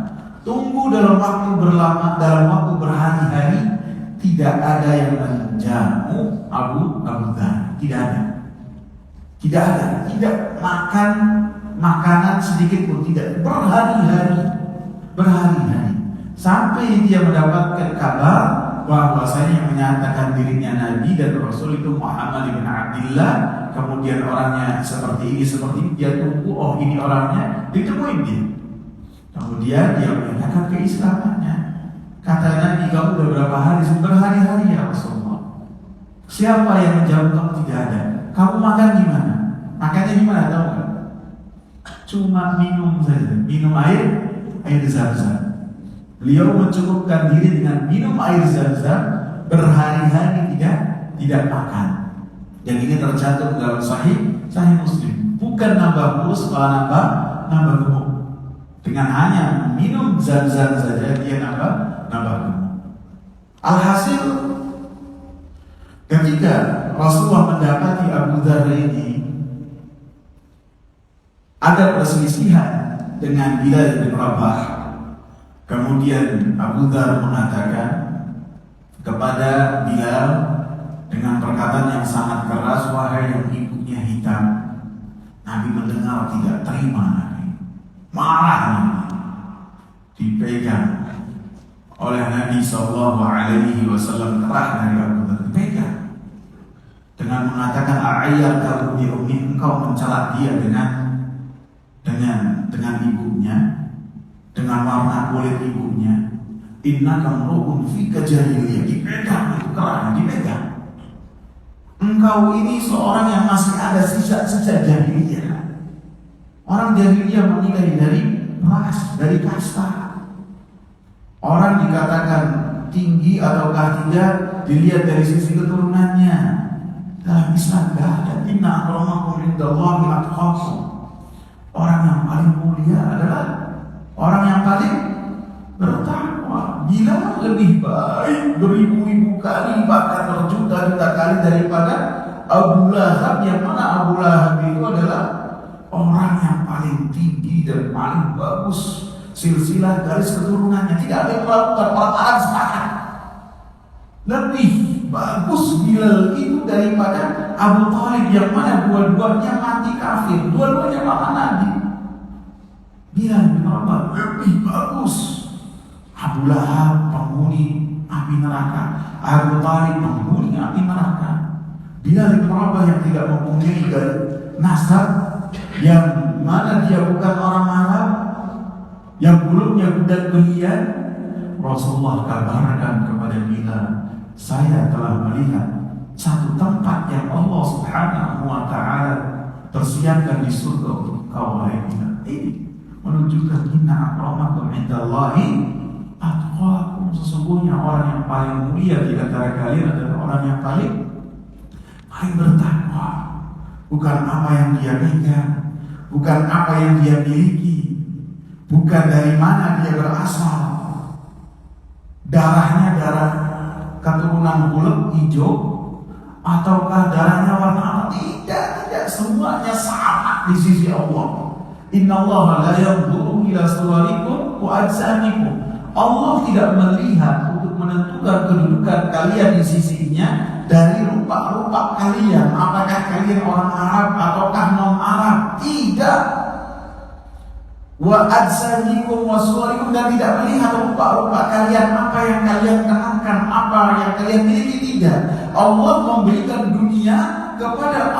Tunggu dalam waktu berhari-hari, tidak ada yang menjamu Abu Dzar. Tidak ada, tidak makan makanan sedikit pun, tidak, berhari-hari, sampai dia mendapatkan kabar bahwasanya yang menyatakan dirinya Nabi dan Rasul itu Muhammad bin Abdullah. Kemudian orangnya seperti ini, dia tunggu, oh ini orangnya, ditemuin dia. Kemudian dia menyatakan keislamannya. Kata Nabi, kamu udah berapa hari? Berhari-hari ya Rasulullah. Siapa yang menjawab kamu? Tidak ada. Kamu makan gimana? Makannya gimana, tahu nggak? Cuma minum saja, minum air Zam-Zam. Beliau mencukupkan diri dengan minum air Zam-Zam, berhari-hari tidak makan. Yang ini tercantum dalam Sahih Muslim. Bukan nambah kurus, malah nambah gemuk. Dengan hanya minum Zam-Zam saja dia nambah gemuk. Alhasil, ketika Rasulullah mendapati Abu Dzar ini ada perselisihan dengan Bilal bin Rabah, kemudian Abu Dzar mengatakan kepada Bilal dengan perkataan yang sangat keras, wahai yang ibunya hitam. Nabi mendengar tidak terima, Nabi marah, Nabi dipegang oleh Nabi Sallallahu Alaihi Wasallam, kerah dari Abu Dzar dipegang dengan mengatakan, "A'ayyar kamu bi ummi, engkau mencela dia dengan ibunya, dengan warna kulit ibunya. Innaka mru'un fika jahiliyah." Dipegang itu kerah, dipegang. Engkau ini seorang yang masih ada sisa-sisa jahiliyah. Orang jahiliyah menilai dari ras, dari kasta. Orang dikatakan tinggi ataukah tidak dilihat dari sisi keturunannya. Dalam Islam tidak ada. Inna akramakum indallahi atqakum. Orang yang paling mulia adalah orang yang paling bertakwa. Bila lebih baik beribu-ribu kali, bahkan berjuta-juta kali daripada Abu Lahab, yang mana Abu Lahab itu adalah orang yang paling tinggi dan paling bagus silsilah garis keturunannya. Tidak ada yang melakukan, orang Arab sepakat. Lebih bagus Bilal itu daripada Abu Thalib, yang mana dua-duanya mati kafir, dua-duanya lawan Nabi. Bilal bin Rabah lebih bagus. Abu Lahab penghuni api neraka, Abu Thalib penghuni api neraka. Bilal bin Rabah yang tidak mempunyai nasab, yang mana dia bukan orang Arab, yang mulutnya budak belian. Rasulullah kabarkan kepada Bilal, saya telah melihat satu tempat yang Allah Subhanahu wa Ta'ala persiapkan di surga untuk kau, wahai Bilal. Ini menunjukkan inna akramakum indallahi atqakum. Sesungguhnya orang yang paling mulia di antara kalian adalah orang yang paling bertakwa. Bukan apa yang dia pegang, bukan apa yang dia miliki, bukan dari mana dia berasal. Darahnya darah keturunan bulat hijau, ataukah darahnya warna apa? Tidak, semuanya sama di sisi Allah. Innallaha la yanzuru ila suwarikum wa ajsamikum. Allah tidak melihat untuk menentukan kedudukan kalian di sisinya dari rupa-rupa kalian, apakah kalian orang Arab ataukah non-Arab. Tidak. wa ajsamikum wa suwarikum, dan tidak melihat rupa-rupa kalian, apa yang kalian kenakan, apa yang kalian miliki, tidak. Allah memberikan dunia kepada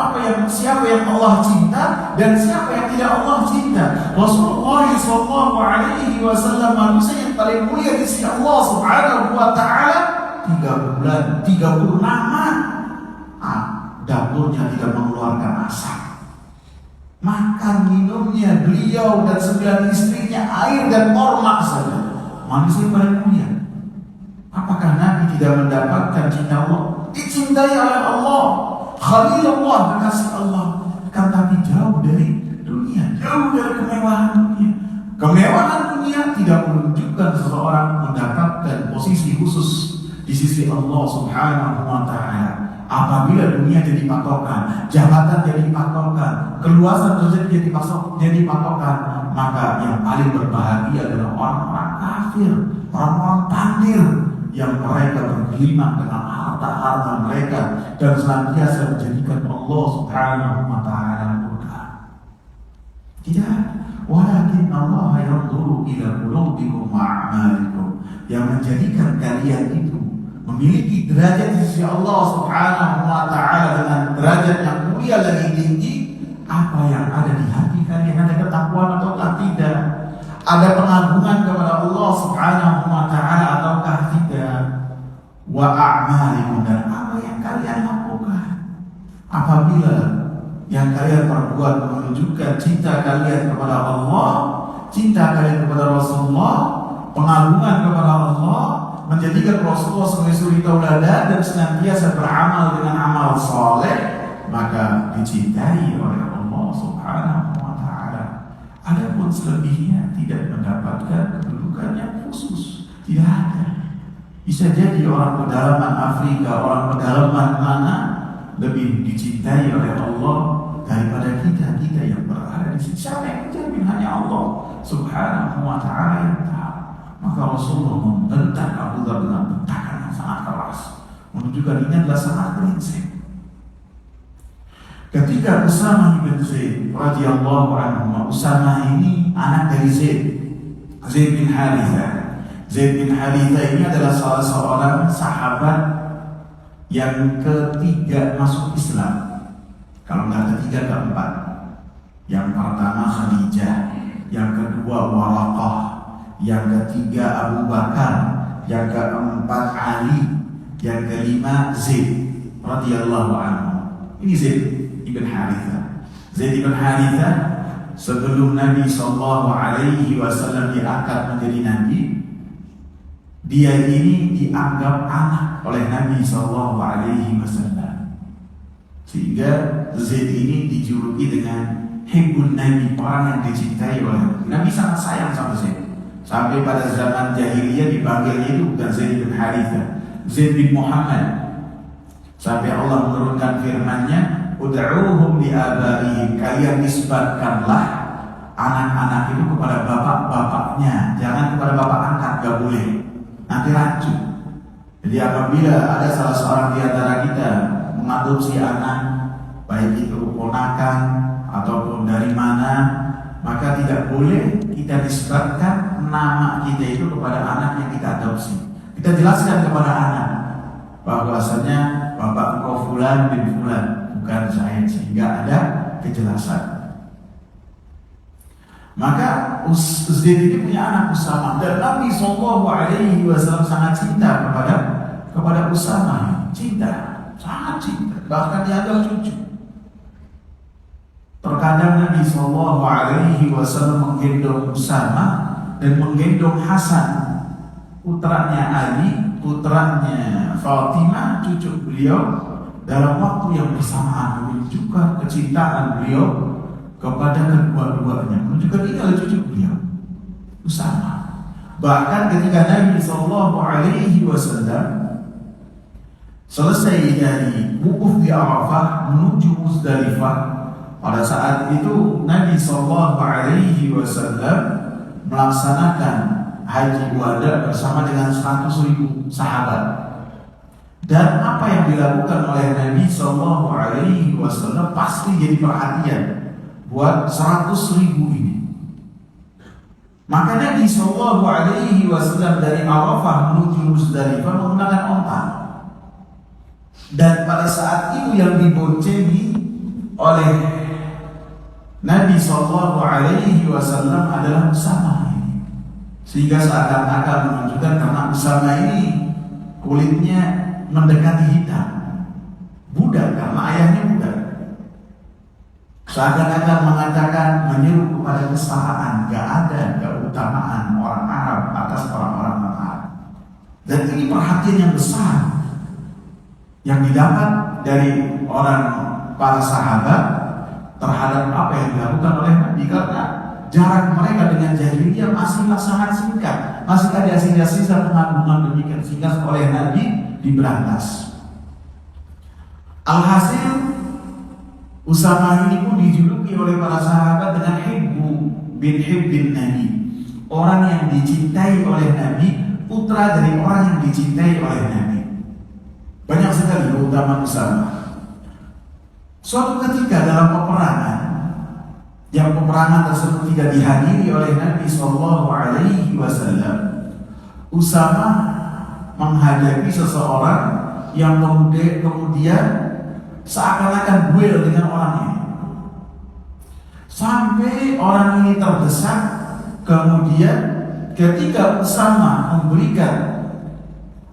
siapa yang Allah cinta dan siapa yang tidak Allah cinta. Rasulullah SAW manusia yang paling mulia di sisi Allah Subhanahu wa taala, 3 bulan 30 nama dapurnya tidak mengeluarkan asap. Makan minumnya beliau dan 9 istrinya air dan korma saja. Manusia paling mulia. Apakah Nabi tidak mendapatkan cinta Allah? Dicintai oleh Allah, Khalilullah, kekasih Allah, kan tapi jauh dari dunia, jauh dari kemewahan dunia. Kemewahan dunia tidak menunjukkan seseorang mendapatkan posisi khusus di sisi Allah Subhanahu wa taala. Apabila dunia jadi patokan, jabatan jadi patokan, keluasan rezeki jadi patokan, maka yang paling berbahagia adalah orang-orang kafir, orang-orang pandir, yang mereka bergelimang dengan harta-harta mereka dan senantiasa menjadikan Allah Subhanahu wa taala murka. Tidak, walakin Allah yanzuru ila qulubikum wa a'malikum, yang menjadikan kalian itu memiliki derajat di sisi Allah Subhanahu wa taala dengan derajat yang mulia lagi tinggi, apa yang ada di hati kalian, ada ketakwaan ataukah tidak? Ada pengagungan kepada Allah Subhanahu wa taala ataukah tidak? Wa a'malikum, dan apa yang kalian lakukan. Apabila yang kalian perbuat menunjukkan cinta kalian kepada Allah, cinta kalian kepada Rasulullah, pengagungan kepada Allah, menjadikan Rasulullah sebagai suri tauladan dan senantiasa beramal dengan amal soleh, maka dicintai oleh Allah Subhanahu wa taala. Adapun selebihnya tidak mendapatkan kedudukan yang khusus, tidak ada. Bisa jadi orang pedalaman Afrika, orang pedalaman mana lebih dicintai oleh Allah daripada kita yang berada di sini. Siapa yang menjamin? Hanya Allah Subhanahu wa taala yang tahu. Maka Rasulullah membentak Abu Dhar dengan bentakan yang sangat keras, menunjukkan ini adalah sangat prinsip. Ketika Usamah bin Zaid radhiyallahu anhu, Usamah ini anak dari Zaid bin Harithah. Zaid bin Harithah ini adalah salah seorang sahabat yang ketiga masuk Islam. Kalau nggak ketiga, keempat. Yang pertama Khadijah, yang kedua Waraqah, yang ketiga Abu Bakar, yang keempat Ali, yang kelima Zaid radhiyallahu anhu. Ini Zaid ibn Harithah. Zaid ibn Harithah sebelum Nabi SAW diangkat menjadi Nabi, dia ini dianggap anak oleh Nabi SAW. Sehingga Zaid ini dijuluki dengan Hibbun Nabi, orang yang dicintai oleh Nabi. Nabi sangat sayang sama Zaid. Sampai pada zaman jahiliyah dipanggilnya itu bukan Zaid bin Harithah, Zaid bin Muhammad. Sampai Allah menurunkan firman-Nya, ud'uuhum li abaihim, kalian nisbatkanlah anak-anak itu kepada bapak-bapaknya, jangan kepada bapak angkat, gak boleh, nanti racun. Jadi apabila ada salah seorang di antara kita mengadopsi anak, baik itu ponakan ataupun dari mana, maka tidak boleh kita nisbatkan nama kita itu kepada anak yang kita adopsi. Kita jelaskan kepada anak bahwasanya bapak engkau fulan bin fulan, bukan saya, sehingga ada kejelasan. Maka Zaid ini punya anak Usamah, dan Nabi SAW sangat cinta kepada Usamah. Sangat cinta, bahkan dianggap cucu. Terkadang Nabi SAW menggendong Usamah dan menggendong Hasan, putranya Ali, putranya Fatimah, cucu beliau, dalam waktu yang bersamaan, menunjukkan kecintaan beliau kepada kedua-duanya, menunjukkan ini adalah cucu beliau, Usamah. Bahkan ketika Nabi SAW selesai dari wukuf di Arafah menuju Muzdalifah, pada saat itu Nabi SAW melaksanakan haji wada bersama dengan 100.000 sahabat. Dan apa yang dilakukan oleh Nabi SAW pasti jadi perhatian buat 100.000 ini. Maka Nabi Shallallahu Alaihi Wasallam dari Arafah menuju Muzdalifah menggunakan onta. Dan pada saat itu yang diboncengi oleh Nabi Shallallahu Alaihi Wasallam adalah Usama ini. Sehingga seakan-akan menunjukkan karena Usama ini kulitnya mendekati hitam, budak karena ayahnya budak. Seakan-akan mengatakan menyuruh kepada kesamaan, gak ada keutamaan orang Arab atas orang-orang non-Arab. Dan ini perhatian yang besar yang didapat dari orang para sahabat terhadap apa yang dilakukan oleh Nabi, karena jarak mereka dengan jahiliyah masih sangat singkat, masih ada sisa-sisa pengagungan demikian, sehingga oleh Nabi diberantas. Alhasil Usama ini pun dijuluki oleh para sahabat dengan Hibbu bin Hibbin Nabi, orang yang dicintai oleh Nabi, putra dari orang yang dicintai oleh Nabi. Banyak sekali keutamaan Usama. Suatu ketika dalam peperangan, yang peperangan tersebut tidak dihadiri oleh Nabi Sallallahu Alaihi Wasallam, Usama menghadapi seseorang yang kemudian seakan-akan duel dengan orang ini, sampai orang ini terdesak. Kemudian ketika Usama memberikan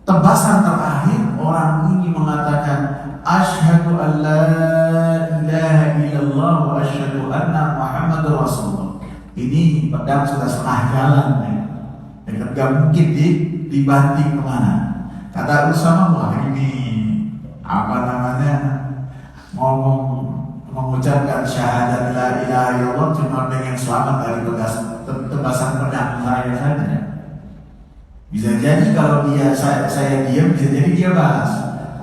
tebasan terakhir, orang ini mengatakan asyhadu an la ilaha illallah wa asyhadu anna Muhammadar Rasulullah. Ini pedang sudah setengah jalan ya. Gak mungkin dibanting kemana. Kata Usama, wah ini apa namanya, mengucapkan syahadat la ilaha illallah cuma pengen selamat dari tebasan pedang saya saja. Bisa jadi kalau saya diam, bisa jadi dia balas,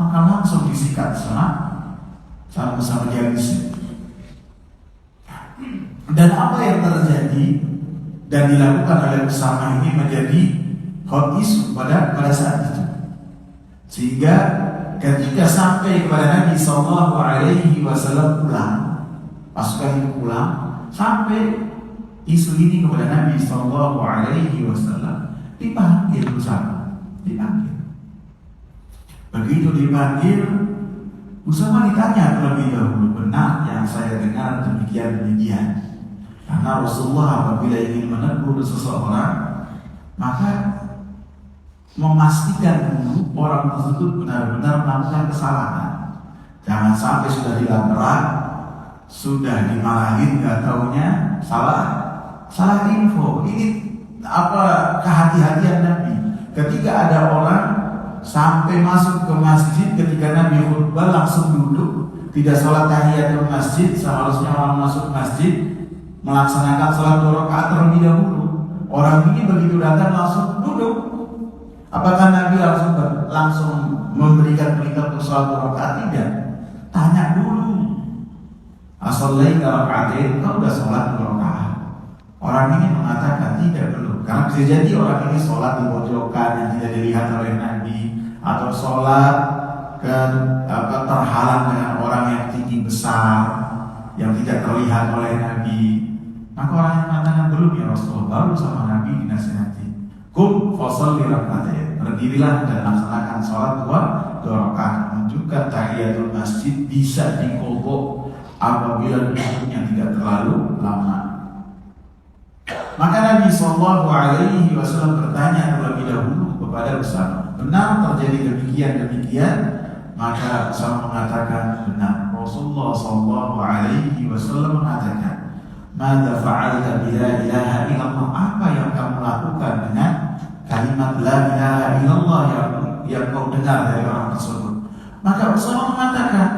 maka langsung disikat sama dia bisa. Dan apa yang terjadi dan dilakukan oleh Usama ini menjadi hot issue pada saat itu, sehingga ketika sampai kepada Nabi Sallallahu Alaihi Wasallam pulang, pasukan itu pulang, sampai isu ini kepada Nabi Sallallahu Alaihi Wasallam, dipanggil Usama, dipanggil. Begitu dipanggil, Usama ditanya terlebih dahulu, benar yang saya dengar demikian. Karena Rasulullah apabila ingin menegur seseorang, maka memastikan dulu orang tersebut benar-benar melakukan kesalahan. Jangan sampai sudah dilabrak, sudah dimarahin, nggak taunya salah info. Ini apa kehati-hatian Nabi ketika ada orang sampai masuk ke masjid, ketika Nabi khutbah langsung duduk, tidak sholat tahiyatul masjid. Seharusnya orang masuk masjid melaksanakan sholat 2 rakaat terlebih dahulu. Orang ini begitu datang langsung duduk. Apakah Nabi langsung memberikan perintah untuk sholat 2 rakaat? Tidak. Tanya dulu. As-shalaita raka'atain, kau sudah sholat 2 rakaat? Orang ini mengatakan tidak, belum. Karena bisa jadi orang ini sholat di pojokan yang tidak dilihat oleh Nabi, atau sholat terhalang dengan orang yang tinggi besar yang tidak terlihat oleh Nabi. Maka orang yang mengatakan belum ya Rasulullah, baru sama Nabi dinasihati. Kum fasholli raka'atain, berdirilah dan laksanakan sholat 2 rakaat. Menunjukkan tahiyatul masjid bisa diqodho apabila duduknya tidak terlalu lama. Maka Nabi Sallallahu Alaihi Wasallam bertanya terlebih dahulu kepada Usama, benar terjadi demikian? Maka Usama mengatakan benar. Rasulullah Sallallahu Alaihi Wasallam mengatakan, Mada fa'alta bila ilaha illallah, apa yang kamu lakukan dengan kalimat la ilaha illallah yang kau dengar dari orang tersebut? Maka Usama mengatakan,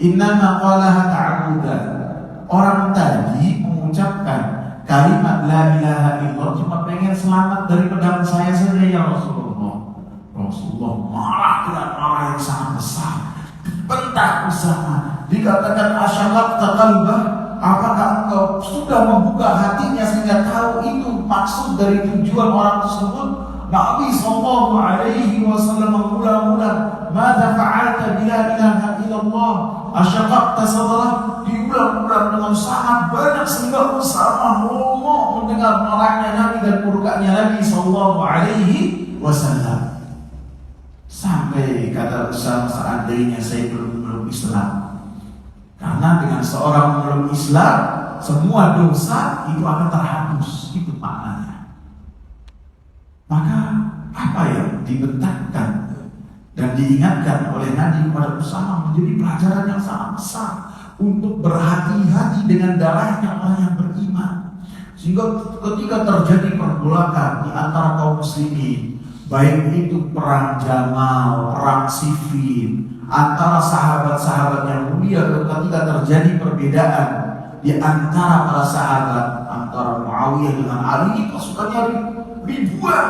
innama qalaha ta'abudan, orang tadi mengucapkan kalimat la ilaha illallah cuma pengen selamat dari pedang saya saja ya Rasulullah. Rasulullah marah dengan marah yang sangat besar, bentak Usama, dikatakan asyaqaqta qalbah, apakah engkau sudah membuka hatinya sehingga tahu itu maksud dari tujuan orang tersebut? Nabi Sallallahu Alaihi Wasallam mengulang-ulang "Madza fa'alta bila ilaha illallah? Asyaqaqta sadrah?" Diulang-ulang dengan sangat banyak sehingga Usamah mau mendengar marahnya Nabi dan murkanya Nabi sallallahu alaihi wasallam. Sampai kata Usamah, seandainya saya belum memeluk Islam. Karena dengan seorang memeluk Islam, semua dosa itu akan terhapus. Itu maknanya. Maka apa yang dibentakkan dan diingatkan oleh Nabi kepada Usamah menjadi pelajaran yang sangat besar untuk berhati-hati dengan darahnya orang yang beriman. Sehingga ketika terjadi pergolakan di antara kaum muslimin, baik itu perang Jamal, perang Siffin, antara sahabat-sahabat yang mulia, ketika terjadi perbedaan di antara para sahabat, antara Muawiyah dengan Ali, ini pasukannya ribuan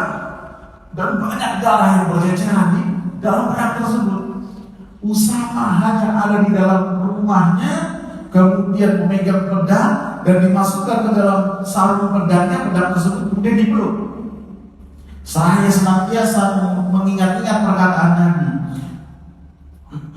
dan banyak darah yang berceceran di dalam perang tersebut. Usamah hanya ada di dalam rumahnya, kemudian memegang pedang dan dimasukkan ke dalam sarung pedangnya, pedang tersebut kemudian dipeluk. Saya senantiasa mengingat-ingat perkataan Nabi,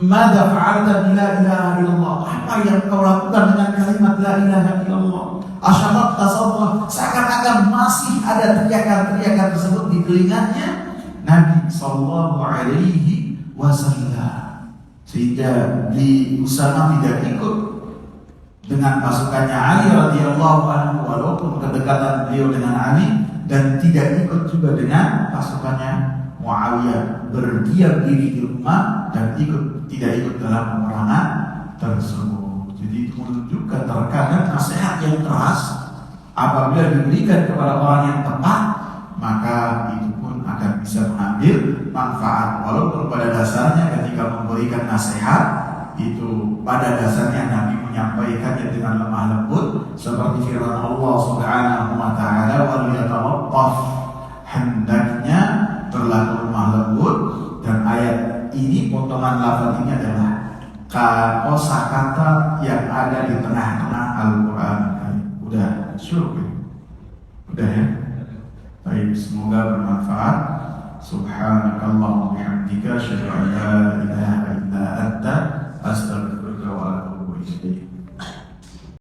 "Madza fa'alta bila ilaha illallah?" Apa yang kau lakukan dengan kalimat la ilaha illallah? Asyaqaqta sadrah? Seakan-akan masih ada teriakan-teriakan tersebut di telinganya Nabi sallallahu alaihi wasallam. Sehingga di Usamah tidak ikut dengan pasukannya Ali radhiyallahu anhu, walaupun kedekatan beliau dengan Ali, dan tidak ikut juga dengan pasukannya Muawiyah, berdiam diri di rumah dan tidak ikut dalam peperangan tersebut. Jadi itu menunjukkan terkadang nasihat yang keras apabila diberikan kepada orang yang tepat, maka itu pun akan bisa mengambil manfaat. Walaupun pada dasarnya ketika memberikan nasihat itu pada dasarnya Nabi menyampaikannya dengan lemah lembut, seperti firman Allah Subhanahu wa taala, "Wal yatalattaf", hendaknya berlaku lemah lembut. Dan ayat ini, potongan lafaz ini adalah kosakata yang ada di tengah-tengah Al-Qur'an. Udah syukur. Udah ya. Baik, semoga bermanfaat. Subhanakallahumma wa bihamdika.